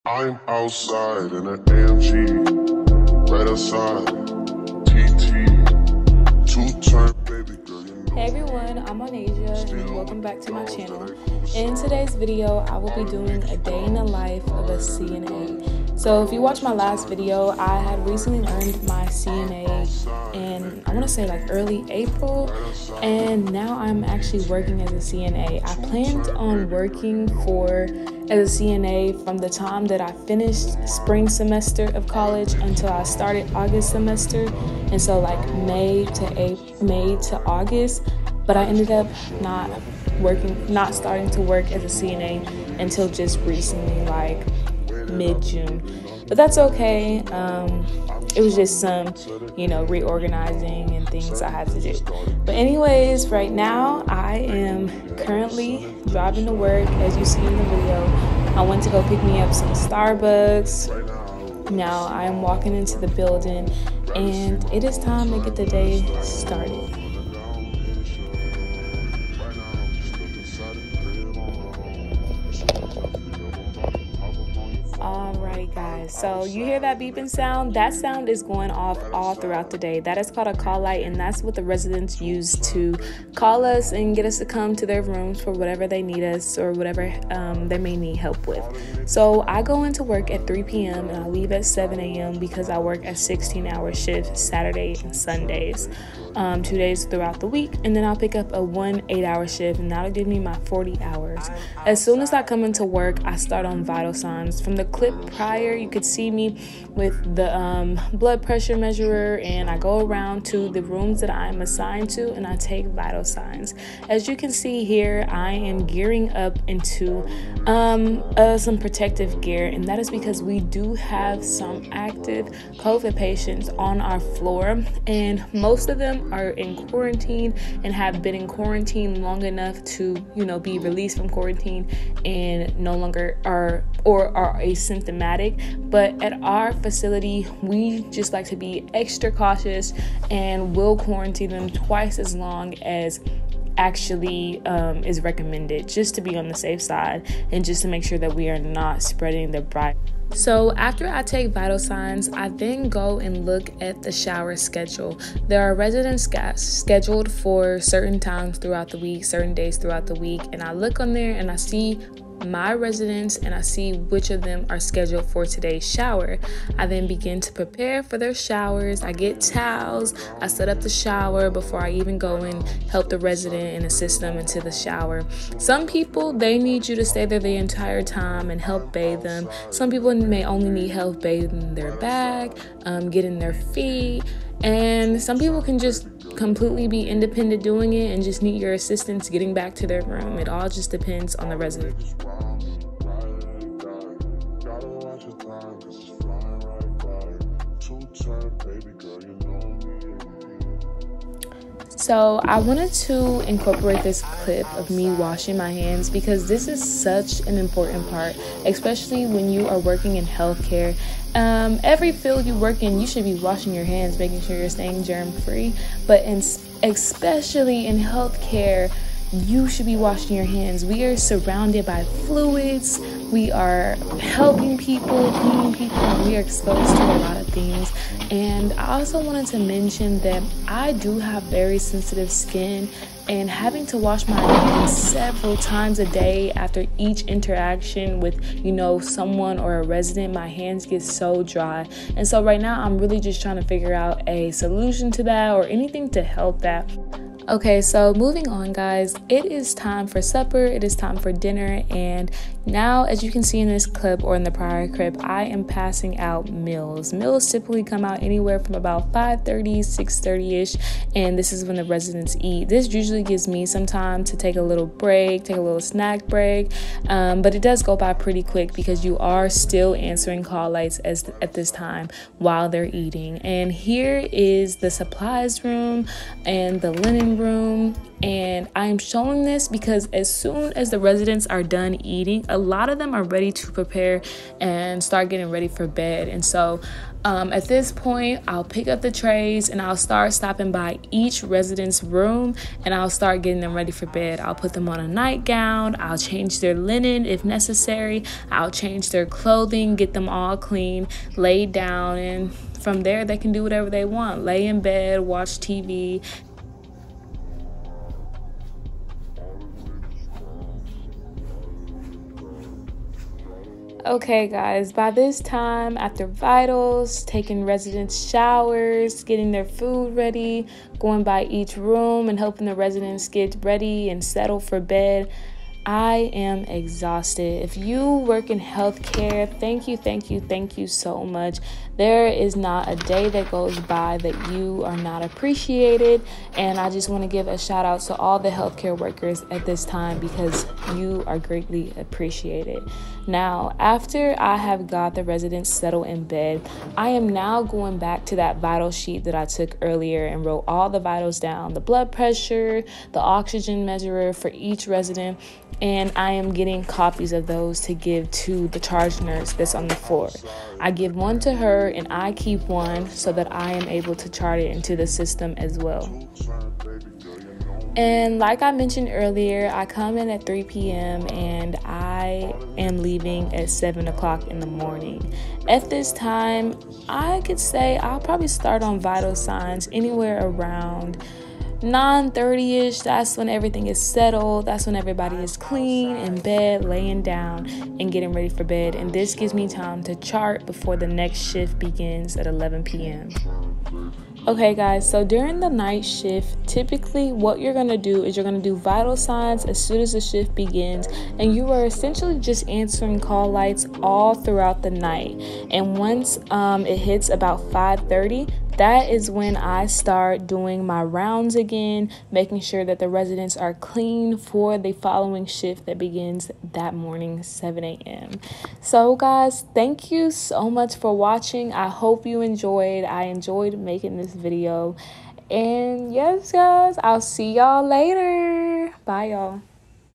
I'm outside in an AMG, right outside, TT, two-turn baby girl, you know. Hey everyone, I'm Anasia and welcome back to my channel. In today's video, I will be doing a day in the life of a CNA. So if you watched my last video, I had recently earned my CNA in, I want to say like early April, and now I'm actually working as a CNA. I planned on working as a CNA from the time that I finished spring semester of college until I started August semester, and so like May to August, but I ended up not starting to work as a CNA until just recently, like mid-June. But that's okay. It was just some, reorganizing and things I had to do. But anyways, right now I am currently driving to work, as you see in the video. I went to go pick me up some Starbucks. Now I am walking into the building and it is time to get the day started. Alright guys, so you hear that beeping sound? That sound is going off all throughout the day. That is called a call light, and that's what the residents use to call us and get us to come to their rooms for whatever they need us or whatever they may need help with. So I go into work at 3 p.m. and I leave at 7 a.m. because I work a 16-hour shift Saturday and Sundays, 2 days throughout the week, and then I'll pick up a 1 8-hour shift, and that'll give me my 40 hours. As soon as I come into work, I start on vital signs. From the clip prior, you could see me with the blood pressure measurer, and I go around to the rooms that I'm assigned to and I take vital signs. As you can see here, I am gearing up into some protective gear, and that is because we do have some active COVID patients on our floor, and most of them are in quarantine and have been in quarantine long enough to be released from quarantine and no longer are asymptomatic. But at our facility, we just like to be extra cautious and will quarantine them twice as long as actually is recommended, just to be on the safe side and just to make sure that we are not spreading the virus. So after I take vital signs, I then go and look at the shower schedule. There are residents scheduled for certain times throughout the week, certain days throughout the week, and I look on there and I see my residents and I see which of them are scheduled for today's shower. I then begin to prepare for their showers. I get towels, I set up the shower before I even go and help the resident and assist them into the shower. Some people, they need you to stay there the entire time and help bathe them. Some people may only need help bathing their back, getting their feet, and some people can just completely be independent doing it and just need your assistance getting back to their room. It all just depends on the resident. So I wanted to incorporate this clip of me washing my hands because this is such an important part, especially when you are working in healthcare. Every field you work in, you should be washing your hands, making sure you're staying germ-free. But especially in healthcare, you should be washing your hands. We are surrounded by fluids. We are helping people, cleaning people, and we are exposed to a lot of things. And I also wanted to mention that I do have very sensitive skin, and having to wash my hands several times a day after each interaction with, someone or a resident, my hands get so dry. And so right now I'm really just trying to figure out a solution to that or anything to help that. Okay, so moving on, guys, it is time for supper, it is time for dinner, and now, as you can see in this clip or in the prior clip, I am passing out meals. Meals typically come out anywhere from about 5:30, 6:30-ish, and this is when the residents eat. This usually gives me some time to take a little break, take a little snack break, but it does go by pretty quick because you are still answering call lights at this time while they're eating. And here is the supplies room and the linen eating room. And I'm showing this because as soon as the residents are done eating, a lot of them are ready to prepare and start getting ready for bed. And so at this point, I'll pick up the trays and I'll start stopping by each resident's room and I'll start getting them ready for bed. I'll put them on a nightgown. I'll change their linen if necessary. I'll change their clothing, get them all clean, laid down, and from there they can do whatever they want. Lay in bed, watch TV. Okay guys, by this time, after vitals, taking residents' showers, getting their food ready, going by each room and helping the residents get ready and settle for bed, I am exhausted. If you work in healthcare, thank you so much. There is not a day that goes by that you are not appreciated. And I just want to give a shout out to all the healthcare workers at this time because you are greatly appreciated. Now, after I have got the residents settled in bed, I am now going back to that vital sheet that I took earlier and wrote all the vitals down, the blood pressure, the oxygen measurer for each resident. And I am getting copies of those to give to the charge nurse that's on the floor. I give one to her and I keep one so that I am able to chart it into the system as well. And like I mentioned earlier, I come in at 3 p.m. and I am leaving at 7 o'clock in the morning. At this time, I could say I'll probably start on vital signs anywhere around 9:30ish. That's when everything is settled. That's when everybody is clean, in bed, laying down, and getting ready for bed. And this gives me time to chart before the next shift begins at 11 p.m. Okay guys, so during the night shift, typically what you're going to do is you're going to do vital signs as soon as the shift begins, and you are essentially just answering call lights all throughout the night. And once it hits about 5:30, that is when I start doing my rounds again, making sure that the residents are clean for the following shift that begins that morning, 7 a.m. So guys, thank you so much for watching. I hope you enjoyed. I enjoyed making this video. And yes guys, I'll see y'all later. Bye y'all.